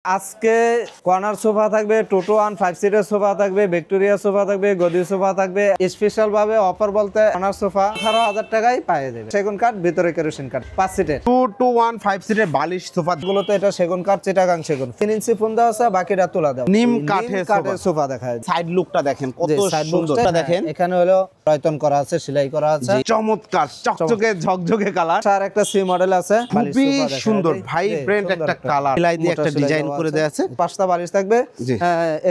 আজকে corner sofa থাকবে, টোটো 5 সিটের সোফা থাকবে, ভিক্টোরিয়া সোফা থাকবে, গদি সোফা থাকবে। স্পেশাল ভাবে অফার বলতে কর্নার সোফা 18,000 টাকায় পাওয়া যাবে। সেগুন কাঠ, ভিতরে কেরোসিন কাঠ, 5 সিটের 221 সিটের বালিশ সোফা গুলো তো এটা সেগুন কাঠ, চিটাগাং সেগুন। 3 ইঞ্চি ফোন দেওয়া আছে, বাকিটা তোলা দেওয়া। নিম কাঠের সোফা দেখা যায়। সাইড লুকটা দেখেন কত সুন্দর দেখেন। এখানে হলো রয়তন করা আছে, সেলাই করা আছে, চমৎকার চকচকে ঝকঝকে কালার। আর একটা সি মডেল আছে, খুবই সুন্দর ভাইব্রেন্ট একটা কালার, সেলাই দিয়ে একটা ডিজাইন করে দেয়া আছে। পাঁচটা বালিশ থাকবে।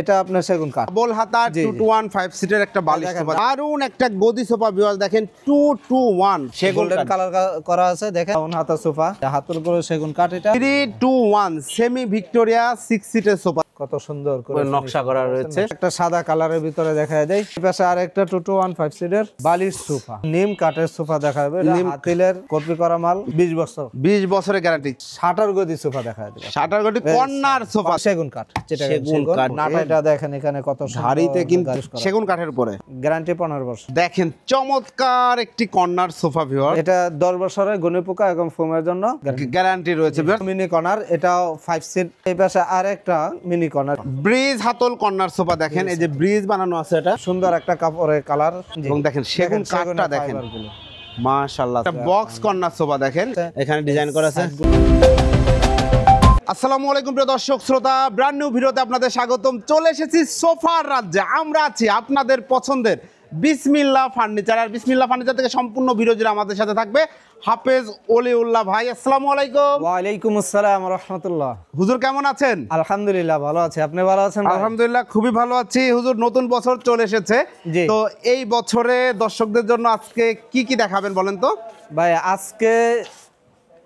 এটা আপনার সেগুন কাঠ, ডাবল হাতা 221 সিটের একটা বালিশ সোফা। দারুন একটা গদি সোফা ভিউয়ার্স দেখেন 221 সেগুন কালার করা আছে। দেখেন হাতা সোফা, হাতলগুলো সেগুন কাঠ। এটা 321 সেমি ভিক্টোরিয়া 6 সিটের সোফা, কত সুন্দর করে নকশা করা রয়েছে। একটা সাদা কালারের ভিতরে দেখা যায়। এই পাশে আরেকটা 221 সিটের বালিশ সোফা, নিম কাঠের সোফা দেখা যাবে। হাতিলের কপি করা মাল, 20 বছর 20 বছরের গ্যারান্টি। শাটার গদি সোফা দেখা যাবে। শাটার গদি কর্নার সোফা সেগুন কাঠ, সেগুন কাঠ। নাটাটা দেখেন এখানে কত ঝাড়িতে, কিন্তু সেগুন কাঠের উপরে, গ্যারান্টি 15 বছর। দেখেন চমৎকার একটি কর্নার সোফা ভিউয়ার। এটা 10 বছরের গুণী পোকা এবং ফোমের জন্য গ্যারান্টি রয়েছে। মিনি কর্নার, এটাও 5 সিট। এই পাশে আরেকটা মিনি কর্নার ব্রিজ হাতল কর্নার সোফা দেখেন। এই যে ব্রিজ বানানো আছে, এটা সুন্দর একটা কাপড়ের কালার। এবং দেখেন সেগুন কাঠটা দেখেন মাশাআল্লাহ। একটা বক্স কর্নার সোফা দেখেন, এখানে ডিজাইন করা আছে। আসসালামু আলাইকুম প্রিয় দর্শক শ্রোতা, ব্র্যান্ড নিউ ভিডিওতে আপনাদের স্বাগতম। চলে এসেছি সোফার রাজ্যে। আমরা আছি আপনাদের পছন্দের বিসমিল্লাহ ফার্নিচার। আর বিসমিল্লাহ ফার্নিচার থেকে সম্পূর্ণ ভিডিও জুড়ে আমাদের সাথে থাকবে হাফেজ ওলিউল্লাহ ভাই। আসসালামু আলাইকুম। ওয়ালাইকুম আসসালাম ওয়া রাহমাতুল্লাহ। হুজুর কেমন আছেন? আলহামদুলিল্লাহ ভালো আছি, আপনি ভালো আছেন? আলহামদুলিল্লাহ খুবই ভালো আছি হুজুর। নতুন বছর চলে এসেছে, তো এই বছরে দর্শকদের জন্য আজকে কি কি দেখাবেন বলেন তো ভাই? আজকে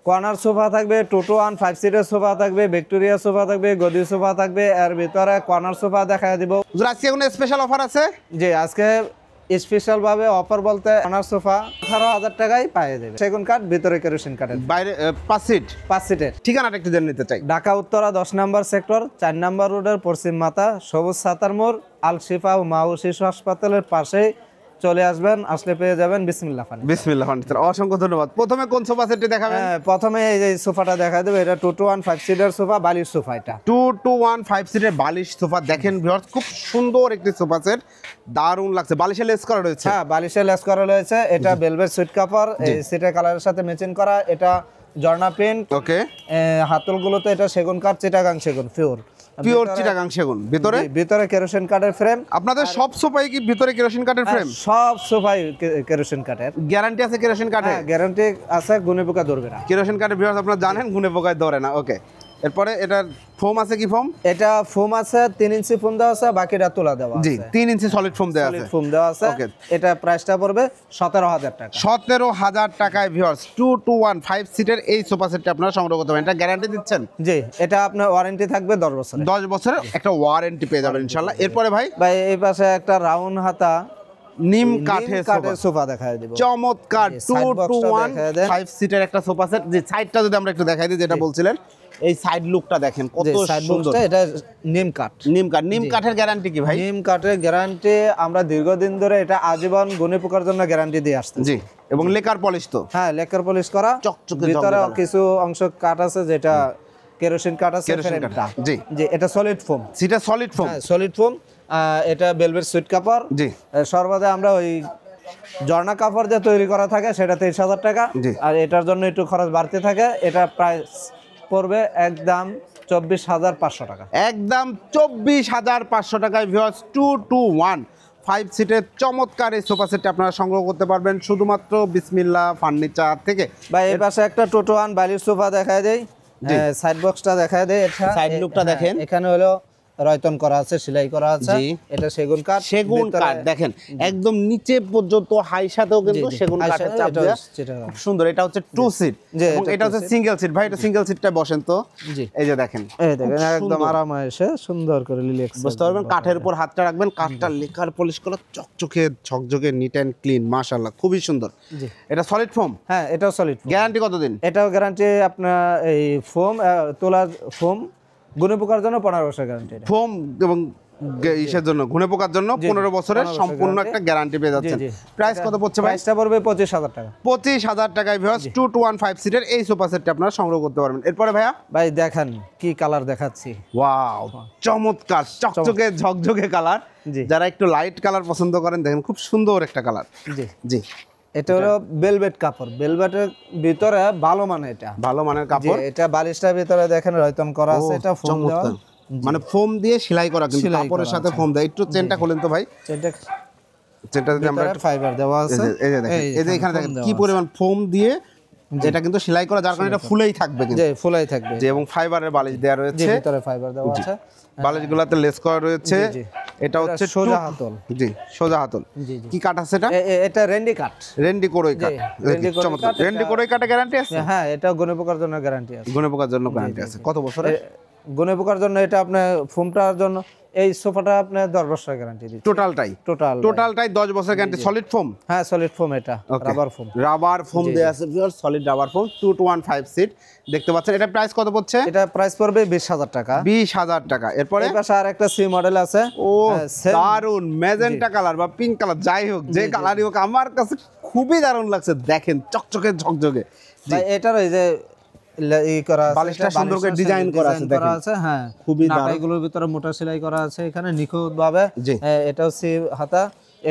কর্নার সোফা থাকবে, টোটো 5 সিটের সোফা থাকবে, ভিক্টোরিয়া সোফা থাকবে, গদি সোফা থাকবে। এর ভিতরে কর্নার সোফা দেখায় দিব। হুজুর আজকে কোনো স্পেশাল অফার আছে? জি, আজকে স্পেশাল ভাবে অফার বলতে কর্নার সোফা 18,000 টাকায় পাওয়া যাবে। সেগুন কাঠ, ভিতরে কেরোসিন কাঠের, বাইরে 5 সিটের। ঠিকানাটা একটু জেনে নিতে চাই। ঢাকা উত্তরা 10 নম্বর সেক্টর, 4 নম্বর রোডের পশ্চিম মাথা, সবুজ সাতার মোড়, আল শিফা ও মাউ শিশু হাসপাতালের পাশে চলে আসবেন। আসলে পেয়ে যাবেন বিসমিল্লাহ ফার্নিচার। বিসমিল্লাহ ফার্নিচার, অসংখ্য ধন্যবাদ। প্রথমে কোন সোফা সেটটি দেখাবেন? প্রথমে এই যে সোফাটা দেখা দেবে, এটা 221 সিটের সোফা, বালিশ সোফা। এটা 221 সিটের বালিশ সোফা দেখেন ভিউয়ার্স, খুব সুন্দর একটি সোফা সেট, দারুণ লাগছে। বালিশে লেস করা রয়েছে। হ্যাঁ, বালিশে লেস করা রয়েছে। এটা ভেলভেট সুইট কাপড়, এই সিটের কালারের সাথে ম্যাচিং করা। এটা জর্না প্রিন্ট। ওকে। হাতলগুলোতে এটা সেগুন কাঠ, চিটাগাং সেগুন, পিওর চিটাগাং সেগুন। ভিতরে কেরোসিন কাঠের ফ্রেম। আপনাদের সব সোফাই কি ভিতরে কেরোসিন কাঠের ফ্রেম? সব সোফাই কেরোসিন কাঠের। গ্যারান্টি আছে কেরোসিন কাঠে? গ্যারান্টি আছে, গুণে পোকা ধরবে না। কেরোসিন কাঠের ভিউয়ার্স আপনারা জানেন গুণে পোকায় ধরে না। ওকে, এরপরে এটার ফোম আছে কি ফোম? এটা ফোম আছে, 3 ইঞ্চি ফোম দেওয়া আছে, বাকিটা তোলা দেওয়া আছে। জি, 3 ইঞ্চি সলিড ফোম দেওয়া আছে। সলিড ফোম দেওয়া আছে। ওকে, এটা প্রাইসটা পড়বে 17,000 টাকা। 17,000 টাকায় ভিউয়ার্স 221 সিটের এই সোফা সেটটা আপনারা সংগ্রহ করতে পারেন। এটা গ্যারান্টি দিচ্ছেন? জি, এটা আপনার ওয়ারেন্টি থাকবে 10 বছর। 10 বছরের একটা ওয়ারেন্টি পেয়ে যাবেন ইনশাআল্লাহ। এরপরে ভাই এই পাশে একটা রাউন্ড হাতা নিম কাঠের সোফা দেখায় দিব। চমৎকার 221 সিটের একটা সোফা সেট। যে সাইডটা যদি আমরা একটু দেখাই দিই, যেটা বলছিলেন, এই সাইড লুকটা দেখেন কত সুন্দর। এটা নিম কাঠ। নিম কাঠের গ্যারান্টি কি ভাই? নিম কাঠের গ্যারান্টি আমরা দীর্ঘদিন ধরে এটা আজীবন গুণে পোকার জন্য গ্যারান্টি দিয়ে আসছি। জি, এবং লেকার পলিশ তো? হ্যাঁ, লেকার পলিশ করা, চকচকে। ভিতরে কিছু অংশ কাঠ আছে যেটা কেরোসিন কাঠ আছে। জি জি, এটা সলিড ফোম। সেটা সলিড ফোম। হ্যাঁ, সলিড ফোম। এটা ভেলভেট সুইট কাপড়। জি, সর্বদা আমরা ওই জর্না কাপড় যে তৈরি করা থাকে সেটা 23,000 টাকা। আর এটার জন্য একটু খরচ বাড়তে থাকে। এটা প্রাইস পড়বে একদম 24,500 টাকা। একদম 24,500 টাকায় ভিউয়ার্স 221 সিটের চমৎকার এই সোফা সেটটা আপনারা সংগ্রহ করতে পারবেন শুধুমাত্র বিসমিল্লাহ ফার্নিচার থেকে। ভাই এই পাশে একটা টোটো 1 বালিশ সোফা দেখায় দেই। সাইড বক্সটা দেখায় দেই। এটা সাইড লুকটা দেখেন। এখানে হলো রয়তন করা আছে, সেলাই করা আছে। এটা সেগুন কাঠ। দেখেন একদম নিচে পর্যন্ত হাই সাথেও কিন্তু সেগুন কাঠের চাপ দেয়া, খুব সুন্দর। এটা হচ্ছে 2 সিট এবং এটা হচ্ছে সিঙ্গেল সিট। ভাই এটা সিঙ্গেল সিটটা বসেন তো। এই যে দেখেন, একদম আরামায়েশে সুন্দর করে রিল্যাক্স বুঝতে পারবেন। কাঠের উপর হাতটা রাখবেন, কাঠটা লেকার পলিশ করা, চকচকে ঝকঝকে, নিট এন্ড ক্লিন, মাশাআল্লাহ খুবই সুন্দর। এটা সলিড ফোম? হ্যাঁ, এটাও সলিড। গ্যারান্টি কতদিন? এটাও গ্যারান্টি আপনার এই ফোম তোলার ফোম গুণে পোকার জন্য 15 বছর গ্যারান্টি। ফোম এবং ইসের জন্য ঘুনে পোকার জন্য 15 বছরের 15 সম্পূর্ণ guarantee। একটা গ্যারান্টি পেয়ে যাচ্ছেন। জি। প্রাইস কত পড়ছে ভাই? প্রাইসটা পড়বে 25,000 টাকা। 25,000 টাকায় ভিউয়ার্স 2 to 1 5 সিটের এই সোফা সেটটি আপনারা সংগ্রহ করতে পারবেন। এরপরে ভাইয়া ভাই দেখেন কি কালার দেখাচ্ছি। ওয়াও, চমৎকার চকচকে ঝকঝকে কালার। জি। যারা একটু লাইট কালার পছন্দ করেন দেখেন খুব সুন্দর একটা কালার। জি জি, এটা হলো ভেলভেট কাপড়, ভেলভেটের ভিতরে ভালো মানে এটা। ভালো মানের জি, কাপড়। এটা বালিশটার ভিতরে দেখেন রয়তন করা আছে, এটা ফোম দেওয়া। চমৎকার। মানে ফোম দিয়ে সেলাই করা, কিন্তু সেলাই কাপড়ের করা সাথে আছে। ফোম দেয়। একটু চেনটা খোলেন তো ভাই। এটা চেনটা যদি আমরা ভিতরে ফাইবার দেওয়া আছে। এই যে দেখেন, এই যে এখানে ফোম দেখেন দেওয়া কি আছে। পরিমাণ ফোম দিয়ে এটা কিন্তু সেলাই করা, যার কারণে এটা ফুলেই থাকবে কিন্তু। জি, ফুলাই থাকবে। যে এবং ফাইবারের বালিশ দেওয়া জি, রয়েছে, ভিতরে ফাইবার দেওয়া আছে। বালিশগুলোতে লেস করা রয়েছে। জি, জি। এটা হচ্ছে সোজা হাতল। জি, সোজা হাতল। জি, জি। কি কাঠ আছে এটা? এটা রেন্ডি কাট। রেন্ডি কোরই কাঠ। রেন্ডি কোরই চমৎকার। কাঠ, রেন্ডি কোরই কাঠে গ্যারান্টি আছে? হ্যাঁ, এটা গুণে পোকার জন্য গ্যারান্টি আছে। গুণে পোকার জন্য গ্যারান্টি আছে। কত বছরের? গুণে পোকার জন্য এটা আপনার ফোমটার জন্য এই সোফাটা আপনার 10 বছরের গ্যারান্টি দিচ্ছে। টোটালটাই টোটালটাই 10 বছর গ্যারান্টি। Solid foam? হ্যাঁ, সলিড ফোম, এটা রাবার ফোম। রাবার ফোম দেয়া আছে, solid rubber foam. 2 to 1 5 seat দেখতে পাচ্ছেন। এটা প্রাইস কত পড়ছে? এটা প্রাইস পড়বে 20,000 টাকা। 20,000 টাকা। এরপরে এই পাশে আর একটা সি মডেল আছে। ও same- দারুন, ম্যাজেন্টা কালার বা পিঙ্ক কালার, যাই হোক যে কালারই হোক, আমার কাছে খুবই দারুণ লাগছে। দেখেন চকচকে ঝকঝকে। ভাই এটার এই যে ই করা আছে, বালিশটা এটা সুন্দর করে বালিশের ডিজাইন করা আছে, ডিজাইন করা দেখেন। আছে। হ্যাঁ, খুবই দারুণ। নাটাইগুলোর ভিতরে মোটা সেলাই করা আছে এখানে নিখুঁত ভাবে। জি। এটাও সি হাতা,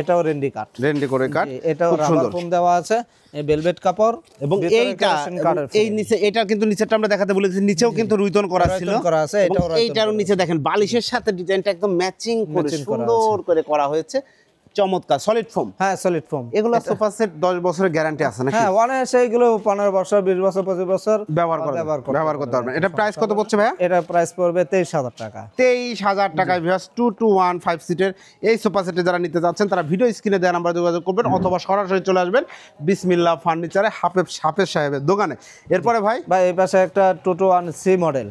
এটাও রেন্ডি কাট। রেন্ডি করে কাট, এটাও খুব রাবার সুন্দর। ফোম দেওয়া আছে, এই ভেলভেট কাপড় এবং ভিতরে এইটা কেরোসিন কাঠের এই frame। নিচে, এটা কিন্তু নিচেরটা আমরা দেখাতে বলেছি, নিচেও কিন্তু রুইতন করা ছিল। রয়তন করা আছে, এবং এটাও রয়তন এইটারও করা নিচে দেখেন বালিশের সাথে ডিজাইনটা একদম ম্যাচিং করে Matching করা সুন্দর করে করা হয়েছে। চমৎকার। Solid foam? হ্যাঁ, সলিড ফোম। এগুলো সোফা সেট 10 বছরের গ্যারান্টি আছে নাকি? হ্যাঁ, অনায়াসে এগুলো 15 বছর, 20 বছর, 25 বছর ব্যবহার করতে পারবেন। এটা প্রাইস কত পড়ছে ভাইয়া? এটা প্রাইস পড়বে 23,000 টাকা। 23,000 টাকায় ভিউয়ার্স 2 to 1 5 সিটের এই সোফা সেটে যারা নিতে যাচ্ছেন তারা ভিডিও স্ক্রিনে দেওয়া নাম্বারে যোগাযোগ করবেন, অথবা সরাসরি চলে আসবেন বিসমিল্লাহ ফার্নিচারে হাফেজ সাহেবের দোকানে। এরপরে ভাই এই পাশে একটা 2 to 1 সি মডেল,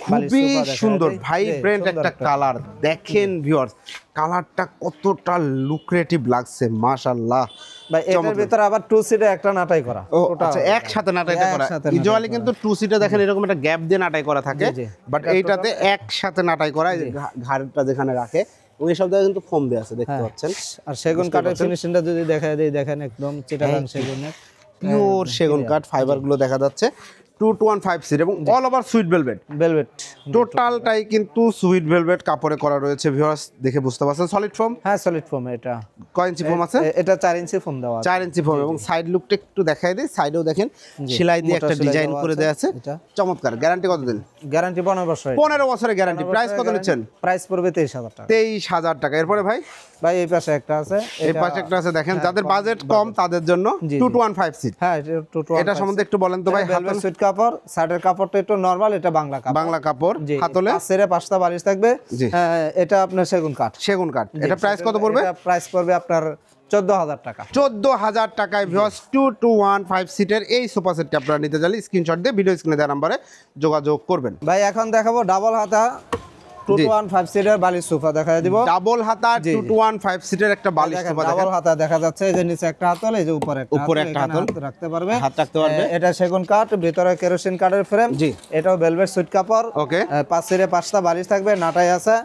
খুবই সুন্দর ভাইব্রেন্ট একটা কালার। দেখেন ভিউয়ার্স, কালারটা কতটা লুক্রেটিভ লাগছে, মাশাআল্লাহ। ভাই এটার ভিতরে আবার 2 সিটে একটা নাটাই করা। ও আচ্ছা, একসাথে নাটাইটা করা। ইউজুয়ালি কিন্তু 2 সিটে দেখেন এরকম একটা গ্যাপ দিয়ে নাটাই করা থাকে, জি। বাট এইটাতে একসাথে নাটাই করা। এই যে ঘাড়টা যেখানে রাখে ওই সব জায়গায় কিন্তু ফোম দেয়া আছে, দেখতে পাচ্ছেন। আর সেগুন কাঠের ফিনিশিংটা যদি দেখায় দেই, দেখেন একদম চিটাগাং সেগুনের পিওর সেগুন কাঠ ফাইবার গুলো দেখা যাচ্ছে। 2 to 1 5 সিট এবং all over sweet velvet. Velvet টোটালটাই কিন্তু সুইট ভেলভেট কাপড়ে করা রয়েছে ভিউয়ার্স, দেখে বুঝতে পারছেন। Solid foam? হ্যাঁ, সলিড ফোম। এটা কয় ইঞ্চি ফোম আছে? এটা 4 ইঞ্চি ফোম দেওয়া আছে। 4 ইঞ্চি ফোম। এবং সাইড লুকটা একটু দেখাই দেই, সাইডেও দেখেন সেলাই দিয়ে মোটা একটা সেলাই ডিজাইন দেওয়া করে আছে দেয়া আছে। এটা। চমৎকার। গ্যারান্টি কতদিন? গ্যারান্টি 15 বছর। 15 বছরের গ্যারান্টি। প্রাইস কত নিচ্ছেন? প্রাইস পড়বে 23,000 টাকা। 23,000 টাকা। এরপরে ভাই এই পাশে একটা আছে, এই পাশে একটা আছে, দেখেন যাদের বাজেট কম তাদের জন্য 2 to 1 5 সিট। হ্যাঁ, এটা 2 to 1 এটা সম্বন্ধে একটু বলেন তো ভাই। ভেলভেট সুইট কাপড়, সাইডের কাপড়টা একটু নরমাল, এটা বাংলা কাপড়। বাংলা কাপড়, হাতলে পাশের 5টা বালিশ থাকবে। জি। এটা আপনার সেগুন কাঠ। সেগুন কাঠ। এটা প্রাইস কত পড়বে? এটা প্রাইস পড়বে আপনার 14,000 টাকা। 14,000 টাকায় ভিউয়ার্স 2 to 1 5 সিটের এই সোফা সেটটি আপনারা নিতে চাইলে স্ক্রিনশট দিয়ে ভিডিও স্ক্রিনে দেওয়া নম্বরে যোগাযোগ করবেন। ভাই এখন দেখাবো ডাবল হাতা 2 to 1 5 সিটের বালিশ সোফা দেখায় দিব। ডাবল হাতা 2 to 1 5 সিটের একটা বালিশ সোফা দেখেন। ডাবল হাতা দেখা যাচ্ছে, এই যে নিচে একটা হাতল, এই যে উপরে একটা হাতল রাখতে পারবে, হাত রাখতে পারবে। এটা সেগুন কাঠ, ভিতরে কেরোসিন কাঠের ফ্রেম। জি। এটাও ভেলভেট সুইট কাপড়। ওকে। 5 সিটে 5টা বালিশ থাকবে, নাটাই আছে।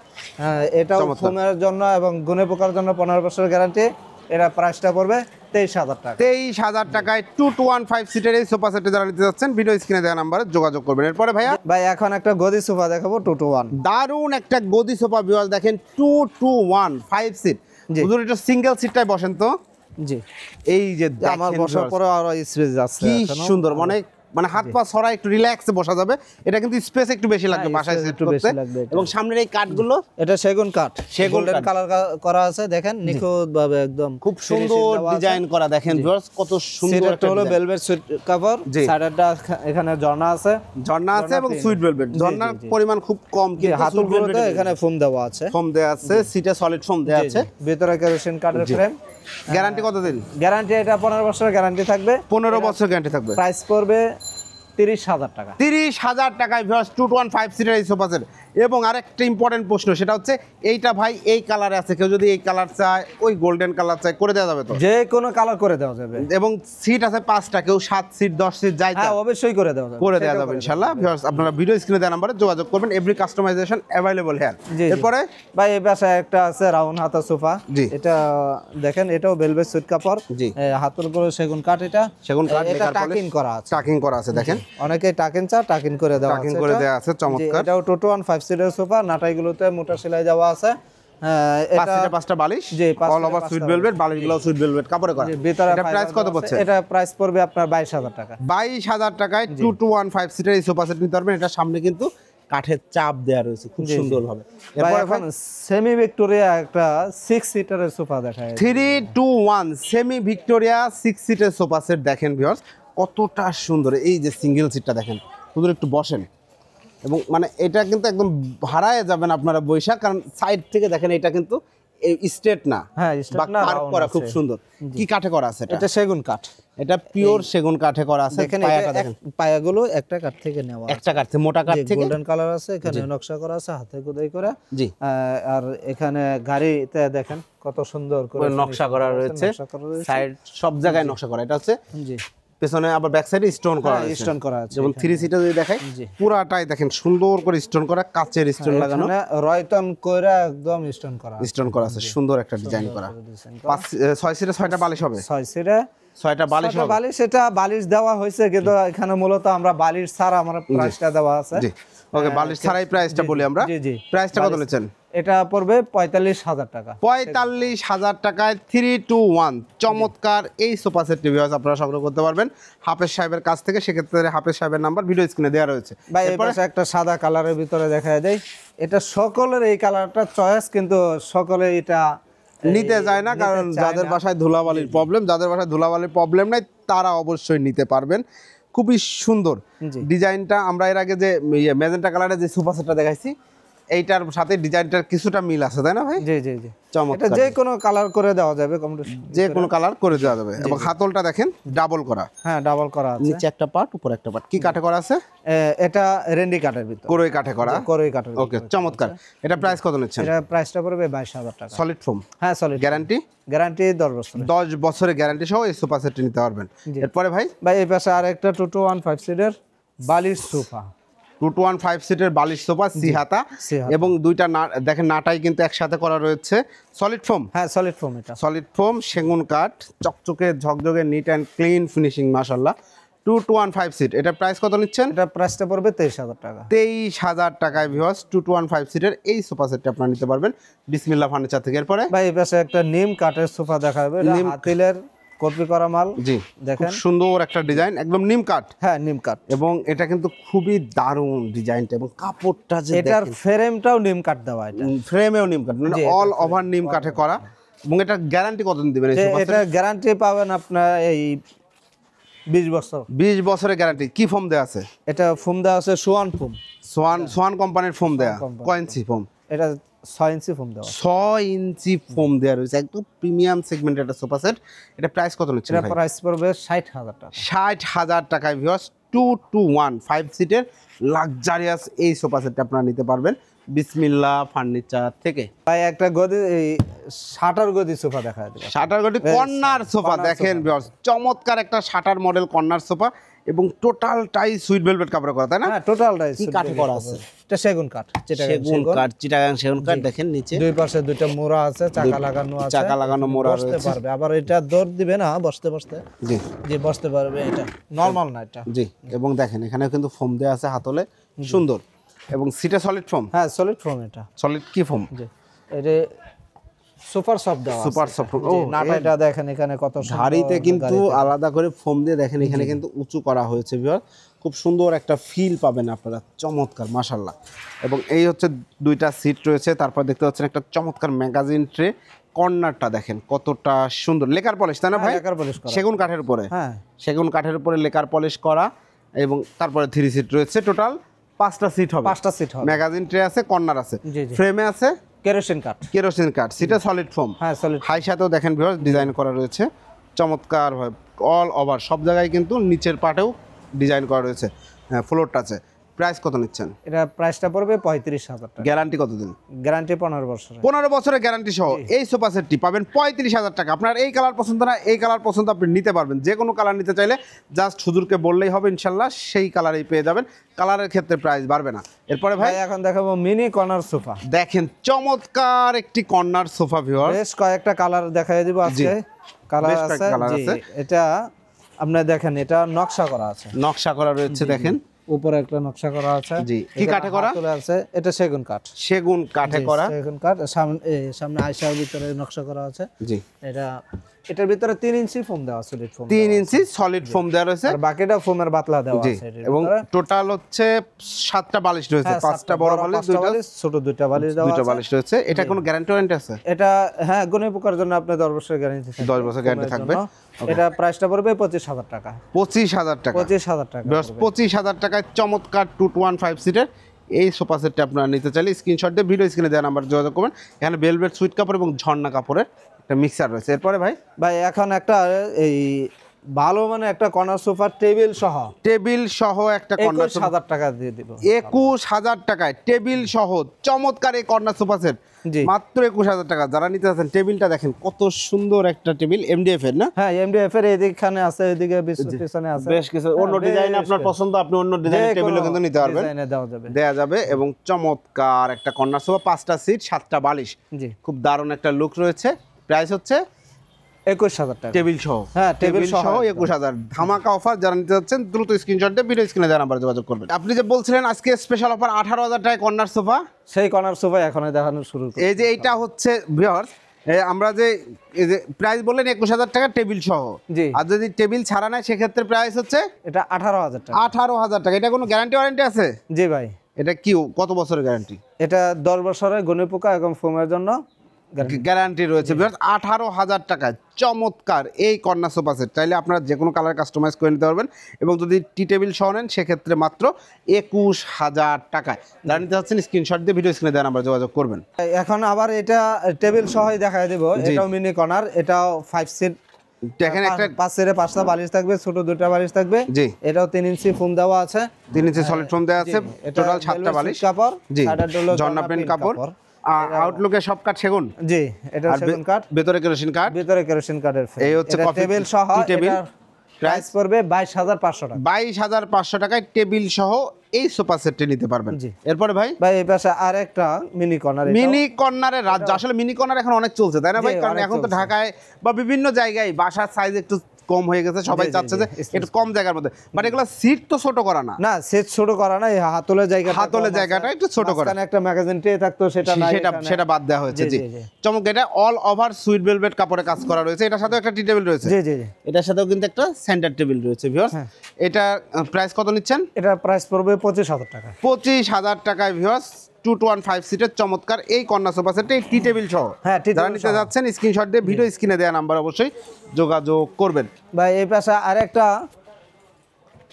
এটাও ফোমের জন্য এবং গুণে পোকার জন্য 15 বছরের গ্যারান্টি। এটা প্রাইসটা পড়বে 23,000 টাকা। 23,000 টাকায় 2 to 1 5 সিটের এই সোফা সেটে যারা নিতে যাচ্ছেন ভিডিও স্ক্রিনে দেওয়া নম্বরে যোগাযোগ করবেন। এরপরে ভাইয়া এখন একটা গদি সোফা দেখাবো 2 to 1। দারুন একটা গদি সোফা ভিউয়ার্স, দেখেন 2 to 1 5 সিট। হুজুর এটা সিঙ্গেল সিটটাই বসেন তো। জি, এই যে আমার বসার পরে আরো স্পেস আছে, কি সুন্দর, মানে হাত পা ছড়া একটু রিল্যাক্সে বসা যাবে। এটা কিন্তু স্পেস একটু বেশি লাগবে বাসায় সেট করতে। এবং সামনের এই কাঠগুলো এটা সেগুন কাঠ, সেগুন কালার করা আছে, দেখেন নিখুঁত ভাবে একদম খুব সুন্দর ডিজাইন করা। দেখেন ভিউয়ার্স কত সুন্দর একটা হলো ভেলভেট সুইট কাপড়। সাইডটা এখানে ঝর্ণা আছে, এবং সুইট ভেলভেট। ঝর্ণার পরিমাণ খুব কম, কিন্তু হাতলগুলোতে এখানে ফোম দেওয়া আছে। ফোম দেয়া আছে, সিটে সলিড ফোম দেয়া আছে, ভিতরে কেরোসিন কাঠের ফ্রেম। গ্যারান্টি কতদিন? গ্যারান্টি এটা 15 বছরের গ্যারান্টি থাকবে। 15 বছর গ্যারান্টি থাকবে। প্রাইস পড়বে 30,000 টাকা। 30,000 টাকায় ভিউয়ার্স 2 to 1 5 সিটের এই সোফা সেট। এবং আরেকটা ইম্পর্টেন্ট প্রশ্ন, সেটা হচ্ছে এইটা ভাই এই কালারে আছে, কেউ যদি এই কালার চায়, ওই গোল্ডেন কালার চায়, করে দেওয়া যাবে তো? যে কোনো কালার করে দেওয়া যাবে। এবং সিট আছে 5টা, কেউ 7 সিট 10 সিট যাই হ্যাঁ অবশ্যই করে দেওয়া যাবে, করে দেওয়া যাবে ইনশাআল্লাহ। ভিউয়ার্স আপনারা ভিডিও স্ক্রিনে দেওয়া নাম্বারে যোগাযোগ করবেন, এভরি কাস্টমাইজেশন অ্যাভেলেবল হিয়ার। এরপরে ভাই এই পাশে একটা আছে রাউন্ড হাতা সোফা, জি। এটা দেখেন, এটাও ভেলভেট সুইট কাপড়, জি। হাতের উপরে সেগুন কাঠ, এটা সেগুন কাঠ, এটা টাকিং করা আছে, টাকিং করা আছে দেখেন, অনেকে টাকিং চা টাকিং করে দেওয়া আছে, টাকিং করে দেওয়া আছে, চমৎকার। এটাও টোটো 15 সিটের সোফা, নাটাইগুলোতে মোটা সেলাই দেওয়া আছে। এটা 5টা বালিশ, জি, অল ওভার সুইট ভেলভেট, বালিশগুলো সুইট ভেলভেট কাপড়ে করা। ভিতরে এটা প্রাইস কত পড়ছে? এটা প্রাইস পড়বে আপনার 22,000 টাকা। 22,000 টাকায় 2215 সিটের এই সোফা সেট নিতে পারবেন। এটা সামনে কিন্তু কাঠের চাপ দেওয়া রয়েছে খুব সুন্দর ভাবে। এরপর এখন সেমি ভিক্টোরিয়া একটা 6 সিটারের সোফা দেখায়, 321 সেমি ভিক্টোরিয়া 6 সিটের সোফা সেট দেখেন ভিউয়ার্স, কতটা সুন্দর। এই যে সিঙ্গেল সিটটা দেখেন, শুধু একটু বসেন, এবং মানে এটা কিন্তু একদম হারায় যাবেন আপনারা বৈশাখ, কারণ সাইড থেকে দেখেন এটা কিন্তু স্ট্রেট না, হ্যাঁ স্ট্রেট না, কার্ভ করা, খুব সুন্দর। কি কাঠে করা আছে এটা? এটা সেগুন কাঠ, এটা পিওর সেগুন কাঠে করা আছে। দেখেন পায়াটা দেখেন, পায়াগুলো একটা কাঠ থেকে নেওয়া, একটা কাঠ থেকে, মোটা কাঠ থেকে, গোল্ডেন কালার আছে, এখানে নকশা করা আছে হাতে খোদাই করা। জি। আর এখানে গাড়িতে দেখেন কত সুন্দর করে নকশা করা রয়েছে, সাইড সব জায়গায় নকশা করা। এটা হচ্ছে জি, পেছনে আবার ব্যাক সাইডে স্টোন করা আছে, স্টোন করা আছে। যেমন 3 সিটে যদি দেখাই, পুরাটাই দেখেন সুন্দর করে স্টোন করা, কাচের স্টোন লাগানো, রয়তন কইরা একদম স্টোন করা, স্টোন করা আছে, সুন্দর একটা ডিজাইন করা। 6 সিটে 6টা বালিশ হবে, 6 সিটে 6টা বালিশ হবে। বালিশ, এটা বালিশ দেওয়া হয়েছে, কিন্তু এখানে মূলত আমরা বালিশ ছাড়া আমরা প্রাইসটা দেওয়া আছে। জি, ওকে, বালিশ ছাড়াই প্রাইসটা বলি আমরা। জি জি, প্রাইসটা কত নিচ্ছেন? এটা পড়বে 45,000 টাকা। 45,000 টাকায় 321 চমৎকার এই সোফা সেট ভিউয়ার্স আপনারা সংগ্রহ করতে পারবেন হাফেজ সাহেবের কাছ থেকে। সেক্ষেত্রে হাফেজ সাহেবের নাম্বার ভিডিও স্ক্রিনে দেওয়া রয়েছে। ভাই এই পাশে একটা সাদা কালারের ভিতরে দেখা যায়, এটা সকলের এই কালারটা চয়েস, কিন্তু সকলে এটা নিতে যায় না, কারণ যাদের বাসায় ধুলাবালির প্রবলেম নাই তারা অবশ্যই নিতে পারবেন। খুবই সুন্দর ডিজাইনটা। আমরা এর আগে যে ম্যাজেন্টা কালারের যে সোফা সেটটা দেখাইছি, এইটার সাথে ডিজাইনটার কিছুটা মিল আছে, তাই না ভাই? জি জি জি, চমৎকার। এটা যে কোনো কালার করে দেওয়া যাবে, যে কোনো কালার করে দেওয়া যাবে। এবং হাতলটা দেখেন ডাবল করা, হ্যাঁ ডাবল করা আছে, নিচে একটা পার্ট উপরে একটা পার্ট। কি কাঠে করা আছে? এটা রেন্ডি কাঠের ভিতর, কোরই কাঠে করা, কোরই কাঠের। ওকে, চমৎকার। এটা প্রাইস কত নিচ্ছেন? এটা প্রাইসটা পড়বে 22,000 টাকা। সলিড ফোম, হ্যাঁ সলিড গ্যারান্টি, গ্যারান্টি 10 বছর, 10 বছরের গ্যারান্টি সহ এই সোফা সেটটি নিতে পারবেন। এরপরে ভাই এই পাশে আরেকটা 2215 সিটের বালিশ সোফা, 2215 সিটের বালিশ সোফা, সিহাতা, এবং দুইটা দেখেন নাটাই কিন্তু একসাথে করা রয়েছে। সলিড ফোম, হ্যাঁ সলিড ফোম, এটা সলিড ফোম, সেগুন কাঠ, চকচকে ঝকঝকে, নিট অ্যান্ড ক্লিন ফিনিশিং, মাশাআল্লাহ। 2215 সিট, এটা প্রাইস কত নিচ্ছেন? এটা প্রাইসটা পড়বে 23,000 টাকা। 23,000 টাকায় ভিউয়ার্স 2215 সিটের এই সোফা সেটটি আপনারা নিতে পারবেন বিসমিল্লাহ ফার্নিচার থেকে। এরপরে ভাই এই পাশে একটা নিম কাঠের সোফা দেখাবে, এটা হাতিলের কপি করা মাল। জি, দেখেন খুব সুন্দর একটা ডিজাইন, একদম নিম কাঠ। হ্যাঁ নিম কাঠ, এবং এটা কিন্তু খুবই দারুণ ডিজাইনটা, এবং কাপড়টা যে এটার ফ্রেমটাও নিম কাঠ দেওয়া, এটা ফ্রেমেও নিম কাঠ, মানে অল ওভার নিম কাঠে করা। এবং এটা গ্যারান্টি কতদিন দিবেন এই সোফা সেট? এটা গ্যারান্টি পাবেন আপনার এই 20 বছর। 20 বছরের গ্যারান্টি। কি ফোম দেয়া আছে? এটা ফোম দেওয়া আছে সোয়ান ফোম, সোয়ান কোম্পানির ফোম দেয়া। কয় ইঞ্চি ফোম? এটা 6 ইঞ্চি ফোম দেওয়া, 6 ইঞ্চি ফোম দেয়া রয়েছে, একদম প্রিমিয়াম সেগমেন্টের একটা সোফা সেট। এটা প্রাইস কত নিচ্ছেন এটা ভাই? প্রাইস পড়বে 60,000 টাকা। 60,000 টাকায় ভিউয়ার্স 2215 সিটের লাক্সারিয়াস এই সোফা সেটটা আপনারা নিতে পারবেন বিসমিল্লাহ ফার্নিচার থেকে। ভাই একটা গদি, এই শাটার গদি সোফা দেখা যাবে, শাটার গদি কর্নার সোফা দেখেন ভিউয়ার্স, চমৎকার একটা শাটার মডেল কর্নার সোফা, এবং টোটালটাই সুইট ভেলভেট কাপড়ে করা, তাই না? হ্যাঁ টোটালটাই কি কাঠে করা আছে? এটা সেগুন কাঠ, সেগুন কাঠ, চিটাগাং সেগুন কাঠ। দেখেন নিচে দুই পাশে দুইটা মোড়া আছে, চাকা লাগানো আছে, চাকা লাগানো মোড়া বসতে রয়েছে। পারবে, আবার এটা দৌড় দিবে না বসতে বসতে, জি জি বসতে পারবে, এটা নরমাল না এটা। জি, এবং দেখেন এখানেও কিন্তু ফোম দেওয়া আছে হাতলে, সুন্দর। এবং সিটে সলিড ফোম, হ্যাঁ সলিড ফোম, এটা সলিড কি ফোম? জি, এটা সুপার সফট দেওয়া আছে, সুপার সফট। জি, নাটাইটা দেখেন এখানে কত সুন্দর, ঝাড়িতে কিন্তু আলাদা করে ফোম দিয়ে দেখেন এখানে কিন্তু উঁচু করা হয়েছে ভিউয়ার, খুব সুন্দর একটা ফিল পাবেন আপনারা, চমৎকার মাশাআল্লাহ। এবং এই হচ্ছে দুইটা সিট রয়েছে, তারপর দেখতে পাচ্ছেন একটা চমৎকার ম্যাগাজিন ট্রে, কর্নারটা দেখেন কতটা সুন্দর, লেকার পলিশ, তাই না ভাই? লেকার পলিশ করা, সেগুন কাঠের উপরে, হ্যাঁ সেগুন কাঠের উপরে লেকার পলিশ করা। এবং তারপরে 3 সিট রয়েছে, টোটাল 5টা সিট হবে, 5টা সিট হবে, ম্যাগাজিন ট্রে আছে, কর্নার আছে, জি জি, ফ্রেমে আছে কেরোসিন কাঠ, কেরোসিন কাঠ, সিটে সলিড ফোম, হ্যাঁ সলিড, হাই সাথেও দেখেন ভিউয়ার্স ডিজাইন করা রয়েছে চমৎকার ভাবে, অল ওভার সব জায়গায় কিন্তু নিচের পার্টেও ডিজাইন করা রয়েছে, হ্যাঁ ফ্লোরটা আছে। প্রাইস কত নিচ্ছেন? এটা প্রাইসটা পড়বে 35,000 টাকা। গ্যারান্টি কতদিন? গ্যারান্টি 15 বছর। 15 বছরের গ্যারান্টি সহ এই সোফা সেটটি পাবেন 35,000 টাকা। আপনার এই কালার পছন্দ না, এই কালার পছন্দ, আপনি নিতে পারবেন। যে কোনো কালার নিতে চাইলে জাস্ট হুজুরকে বললেই হবে, ইনশাল্লাহ সেই কালারেই পেয়ে যাবেন। কালারের ক্ষেত্রে প্রাইস বাড়বে না। এরপরে ভাই ভাই এখন দেখাবো মিনি কর্নার সোফা। দেখেন চমৎকার একটি কর্নার সোফা ভিউয়ার। বেশ কয়েকটা কালার দেখাই দিব আজকে। কালার বেশ আছে, কয়েকটা কালার জি। আছে। এটা আপনি দেখেন, এটা নকশা করা আছে, নকশা করা রয়েছে দেখেন, উপরে একটা নকশা করা আছে। জি। কি কাঠে করা? আছে এটা সেগুন কাঠ। সেগুন কাঠে করা, সেগুন কাঠ। সামনে আয়সার ভিতরে নকশা করা আছে। জি। এটার ভিতরে 3 ইঞ্চি ফোম দেওয়া আছে, সলিড ফোম। 3 ইঞ্চি সলিড ফোম দেওয়া রয়েছে, আর বাকিটা ফোমের বাতলা দেওয়া জি। আছে এটার এবং ভিতরে। টোটাল হচ্ছে 7টা বালিশ রয়েছে, হ্যাঁ, 5টা বড় বালিশ, 5টা বালিশ, ছোট 2টা বালিশ দেওয়া দুইটা আছে। বালিশ রয়েছে। এটা কোনো গ্যারান্টি ওয়ারেন্টি আছে? এটা হ্যাঁ, গুণে পোকার জন্য আপনি 10 বছরের গ্যারান্টি থাকবে। 10 বছর গ্যারান্টি থাকবে। এটা প্রাইসটা পড়বে 25,000 টাকা। 25,000 টাকা। 25,000 টাকা। 25,000 টাকায় চমৎকার 215 সিটের এই সোফা সেটটা আপনারা নিতে চাইলে স্ক্রিনশট দিয়ে ভিডিও স্ক্রিনে দেওয়া নাম্বার যোগাযোগ করবেন। এখানে ভেলভেট সুইট কাপড় এবং ঝর্ণা কাপড়ের একটা মিক্সার রয়েছে। এরপরে ভাই এখন একটা এই ভালো মানে একটা কর্নার সোফা টেবিল সহ একটা কর্নার সোফা 21,000 টাকা দিয়ে দিব। 21,000 টাকায় টেবিল সহ চমৎকার এই কর্নার সোফা সেট, জি। মাত্র 21,000 টাকা। যারা নিতে চাচ্ছেন, টেবিলটা দেখেন কত সুন্দর একটা টেবিল, এমডিএফ এর না? হ্যাঁ, এমডিএফ এর এদিকখানে আছে, এদিকে পিছনে আছে। বেশ কিছু অন্য ডিজাইন আপনার পছন্দ, আপনি অন্য ডিজাইনের টেবিলও কিন্তু নিতে পারবেন, ডিজাইনে দেয়া যাবে। এবং চমৎকার একটা কর্নার সোফা, 5টা সিট, 7টা বালিশ, জি। খুব দারুণ একটা লুক রয়েছে। প্রাইস হচ্ছে 21,000 টাকা। টেবিল সহ। হ্যাঁ, টেবিল সহ 21,000 ধামাকা অফার। যারা নিতে যাচ্ছেন দ্রুত স্ক্রিনশট দিয়ে ভিডিও স্ক্রিনে দেওয়া নাম্বারে যোগাযোগ করবেন। আপনি যে বলছিলেন আজকে স্পেশাল অফার 18,000 টাকায় কর্নার সোফা, সেই কর্নার সোফা এখন দেখানো শুরু করব। এই যে এইটা হচ্ছে ভিউয়ার্স, আমরা যে এই যে প্রাইস বললেন 21,000 টাকা টেবিল সহ, জি। আর যদি টেবিল ছাড়া নেয় সেক্ষেত্রে প্রাইস হচ্ছে এটা 18,000 টাকা। 18,000 টাকা। এটা কোনো গ্যারান্টি ওয়ারেন্টি আছে? জি ভাই। এটা কি কত বছরের গ্যারান্টি? এটা 10 বছরের গুণে পোকা এবং ফোমের জন্য গ্যারান্টি রয়েছে। 18,000 টাকায় চমৎকার এই কর্নার সোফা সেট চাইলে আপনারা যে কোনো কালার কাস্টমাইজ করে নিতে পারবেন। এবং যদি টি টেবিল সহ নেন সেক্ষেত্রে মাত্র 21,000 টাকায়। যারা নিতে চাচ্ছেন স্ক্রিনশট দিয়ে ভিডিও স্ক্রিনে দেওয়া নাম্বার যোগাযোগ করবেন। এখন আবার এটা টেবিল সহই দেখাই দেব। এটাও মিনি কর্নার, এটাও 5 সিট। দেখেন একটা 5 সিটে 5টা বালিশ থাকবে, ছোট 2টা বালিশ থাকবে, জি। এটাও 3 ইঞ্চি ফোম দেওয়া আছে, 3 ইঞ্চি সলিড ফোম দেওয়া আছে, টোটাল 7টা বালিশ, কাপড়, জি। সাইডের ডলো ঝর্ণা পেন কাপড়, আউটলুকে সব কাঠ সেগুন, জি। এটা সেগুন কাঠ, ভেতরে কেরোসিন কাঠ, ভিতরে কেরোসিন কাঠের ফ্রেম। এই হচ্ছে কফি টেবিল সহ। টেবিল, প্রাইস পড়বে 22,500 টাকা। 22,500 টাকায় টেবিল সহ এই সোফা সেটটি নিতে পারবেন। জি। এরপরে ভাই এই পাশে আরেকটা মিনি কর্নার। মিনি কর্নারের রাজ্য। আসলে মিনি কর্নার এখন অনেক চলছে, তাই না ভাই? কারণ এখন তো ঢাকায় বা বিভিন্ন জায়গায় বাসার সাইজ একটু কম হয়ে গেছে, সবাই চাচ্ছে যে একটু কম জায়গার মধ্যে। বাট এগুলো সিট তো ছোট করা না, না সেট ছোট করা না, এই হাতলের জায়গাটা একটু ছোট করা। মাঝখানে একটা ম্যাগাজিন ট্রে থাকতো, সেটা নাই, সেটা বাদ দেওয়া হয়েছে, জি। চমক। এটা অল ওভার সুইট ভেলভেট কাপড়ে কাজ করা রয়েছে। এটার সাথে একটা টি টেবিল রয়েছে, জি জি। এটার সাথেও কিন্তু একটা সেন্টার টেবিল রয়েছে ভিউয়ার্স। এটা প্রাইস কত নিচ্ছেন? এটা প্রাইস পড়বে 25,000 টাকা। 25,000 টাকায় ভিউয়ার্স 215 সিটের চমৎকার এই কর্নার সোফা সেটে টি টেবিল সহ। হ্যাঁ, যারা নিতে যাচ্ছেন স্ক্রিনশট দিয়ে ভিডিও স্ক্রিনে দেওয়া নাম্বার অবশ্যই যোগাযোগ করবেন। ভাই এই পাশে আরেকটা,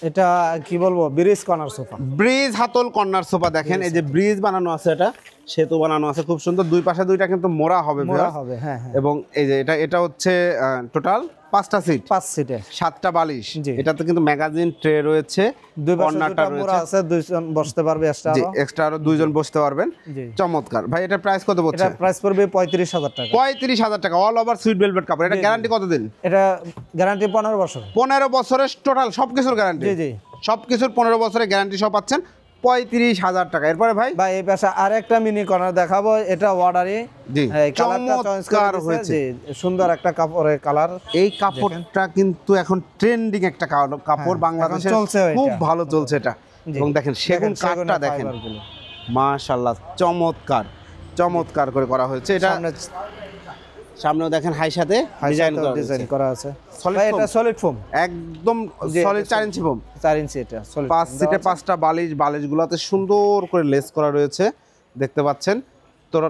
এটা কি বলবো, ব্রিজ কর্নার সোফা। ব্রিজ হাতল কর্নার সোফা দেখেন, এই যে ব্রিজ বানানো আছে, এটা সেতু বানানো আছে খুব সুন্দর। দুই পাশে দুইটা কিন্তু মোড়া হবে, মোড়া হবে, হ্যাঁ। এবং এই যে এটা হচ্ছে টোটাল 5টা সিট, 5 সিটে 7টা বালিশ। জি। এটাতে কিন্তু ম্যাগাজিন ট্রে রয়েছে, দুই পাশে কর্নারটা দুটো মোড়া রয়েছে, আছে, দুইজন বসতে পারবে এক্সট্রা। জি, এক্সট্রা আরো দুইজন বসতে পারবেন। জি। চমৎকার ভাই। এটা প্রাইস কত পড়ছে? এটা প্রাইস পড়বে 35,000 টাকা। 35,000 টাকা, অল ওভার সুইট ভেলভেট কাপড়। এটা গ্যারান্টি কতদিন? এটা গ্যারান্টি 15 বছর। 15 বছরের টোটাল সবকিছুর গ্যারান্টি, জি জি। সবকিছুর 15 বছরের গ্যারান্টি সহ পাচ্ছেন 35,000 টাকা। এরপরে ভাই এই পাশে আরেকটা মিনি কর্নার দেখাবো। এটা অর্ডারে, জি, চমৎকার হয়েছে, সুন্দর একটা কাপড়ের কালার। এই কাপড়টা কিন্তু এখন ট্রেন্ডিং একটা কাপড়, বাংলাদেশে খুব ভালো চলছে এটা। এবং দেখেন সেগুন কাঠটা দেখেন, মাশাআল্লাহ চমৎকার চমৎকার করে করা হয়েছে। এটা সামনেও দেখেন হাই সাথে ডিজাইন করা আছে। এটা সলিড ফোম, একদম সলিড 4 ইঞ্চি ফোম, 4 ইঞ্চি। এটা সলিড 5 সিটে 5টা বালিশ, বালিশগুলোতে সুন্দর করে লেস করা রয়েছে দেখতে পাচ্ছেন।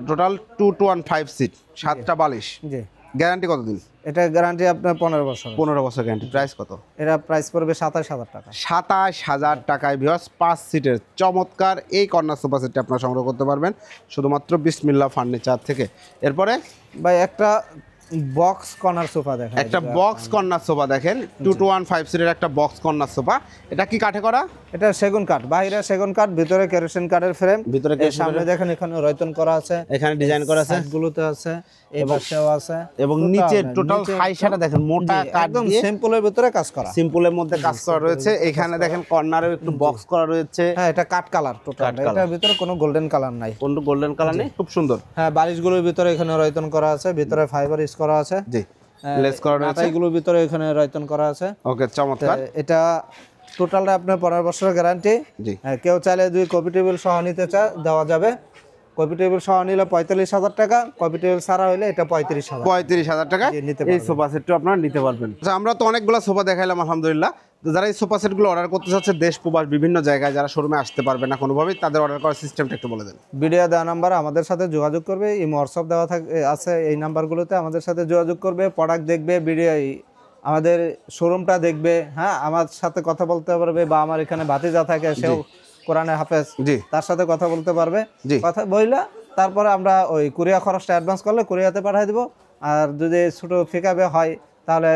টোটাল 215 সিট, 7টা বালিশ। জি। গ্যারান্টি কতদিন? এটা গ্যারান্টি আপনার 15 বছর। 15 বছর গ্যারান্টি। প্রাইস কত? এটা প্রাইস পড়বে 27,000 টাকা। 27,000 টাকায় ভিউয়ার্স 5 সিটের চমৎকার এই কর্নার সোফা সেটটি আপনারা সংগ্রহ করতে পারবেন শুধুমাত্র বিসমিল্লাহ ফার্নিচার থেকে। এরপরে ভাই একটা বক্স কর্নার সোফা দেখেন, একটা বক্স কর্নার সোফা দেখেন 2215 সিটের একটা বক্স কর্নার সোফা। এটা কি কাঠে করা? এটা সেগুন কাঠ, বাইরে সেগুন কাঠ, ভিতরে কেরোসিন কাঠের ফ্রেম। ভিতরে এর সামনে দেখেন এখানে রয়তন করা আছে, এখানে ডিজাইন করা আছে, গুলোতে আছে, এই পাশেও আছে, এবং নিচে টোটাল হাইসাটা দেখেন মোটা কাঠ একদম দিয়ে সিম্পলের ভিতরে কাজ করা, সিম্পলের মধ্যে কাজ করা রয়েছে। এখানে দেখেন কর্নারেও একটু বক্স করা রয়েছে। হ্যাঁ এটা কাঠ কালার টোটাল, এটার ভিতরে কোনো গোল্ডেন কালার নাই, কোনো গোল্ডেন কালার নেই, খুব সুন্দর। হ্যাঁ বালিশগুলোর ভিতরে এখানে রয়তন করা আছে, ভিতরে ফাইবার ইউজ করা আছে, জি লেস করা রয়েছে, এগুলোর ভিতরে এখানে রয়তন করা আছে। ওকে চমৎকার। এটা টোটালটা আপনার 15 বছরের গ্যারান্টি। জি কেউ চাইলে 2 কপি টেবিল সহ নিতে দেওয়া যাবে। কপি টেবিল সহ নিলে 45,000 টাকা, কপি টেবিল ছাড়া হলে এটা 35,000 35,000 টাকা নিতে এই সোফা সেটটা আপনারা নিতে পারবেন। আচ্ছা আমরা তো অনেকগুলো সোফা দেখাইলাম আলহামদুলিল্লাহ। তো যারা এই সোফা সেটগুলো অর্ডার করতে চাচ্ছে দেশ প্রবাস বিভিন্ন জায়গায়, যারা শোরুমে আসতে পারবে না কোনোভাবেই, তাদের অর্ডার করার সিস্টেমটা একটু বলে দেন। ভিডিও দেওয়া নাম্বার আমাদের সাথে যোগাযোগ করবে, এই হোয়াটসঅ্যাপ দেওয়া আছে, এই নাম্বারগুলোতে আমাদের সাথে যোগাযোগ করবে, প্রোডাক্ট দেখবে, ভিডিও আমাদের শোরুমটা দেখবে, হ্যাঁ আমার সাথে কথা বলতে পারবে, বা আমার এখানে ভাতিজা থাকে সেও কোরআনের হাফেজ, জি তার সাথে কথা বলতে পারবে। জি কথা বইলা তারপরে আমরা ওই কুরিয়া খরচটা অ্যাডভান্স করলে কুরিয়াতে পাঠিয়ে দেবো। আর যদি ছোটো ফিকাবে হয় তাহলে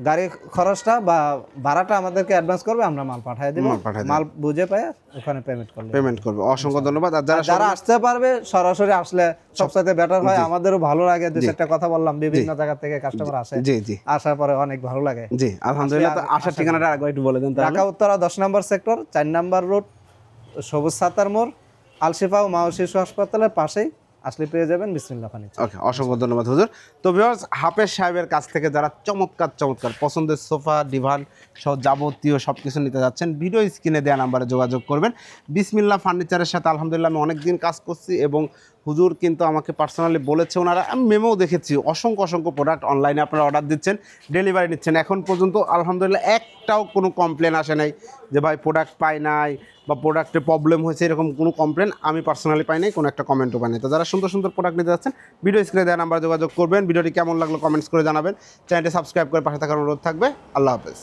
গাড়ি খরচটা বা ভাড়াটা আমাদেরকে অ্যাডভান্স করবে, আমরা মাল পাঠিয়ে দেবো, মাল বুঝে পায় ওখানে পেমেন্ট করবে। অসংখ্য ধন্যবাদ। আর যারা আসতে পারবে সরাসরি আসলে সবচেয়ে বেটার হয়, আমাদেরও ভালো লাগে। দুই চারটা কথা বললাম, বিভিন্ন জায়গা থেকে কাস্টমার আসে, জি জি আসার পরে অনেক ভালো লাগে। জি আলহামদুলিল্লাহ। তো আসার ঠিকানাটা আরেকবার একটু বলে দেন তাহলে। ঢাকা উত্তরা 10 নম্বর সেক্টর 4 নম্বর রোড, সবুজ সাতার মোড়, আলশিফা ও মা ও শিশু হাসপাতালের পাশেই আসলে পেয়ে যাবেন বিসমিল্লাহ ফার্নিচার। ওকে অসংখ্য ধন্যবাদ হুজুর। তো ভিউয়ার্স হাফেজ সাহেবের কাছ থেকে যারা চমৎকার চমৎকার পছন্দের সোফা ডিভান সহ যাবতীয় সব কিছু নিতে যাচ্ছেন, ভিডিও স্ক্রিনে দেওয়া নাম্বারে যোগাযোগ করবেন। বিসমিল্লাহ ফার্নিচারের সাথে আলহামদুলিল্লাহ আমি অনেকদিন কাজ করছি, এবং হুজুর কিন্তু আমাকে পার্সোনালি বলেছে, ওনারা আমি মেমোও দেখেছি, অসংখ্য অসংখ্য প্রোডাক্ট অনলাইনে আপনারা অর্ডার দিচ্ছেন, ডেলিভারি নিচ্ছেন। এখন পর্যন্ত আলহামদুলিল্লাহ একটাও কোনো কমপ্লেন আসে নাই যে ভাই প্রোডাক্ট পাই নাই বা প্রোডাক্টে প্রবলেম হয়েছে, এরকম কোনো কমপ্লেন আমি পার্সোনালি পাই নাই, কোনো একটা কমেন্টও পাই নাই। তো যারা সুন্দর সুন্দর প্রোডাক্ট নিতে যাচ্ছেন ভিডিও স্ক্রিনে দেওয়া নাম্বারে যোগাযোগ করবেন। ভিডিওটি কেমন লাগলো কমেন্টস করে জানাবেন। চ্যানেলটি সাবস্ক্রাইব করে পাশে থাকার অনুরোধ থাকবে। আল্লাহ হাফেজ।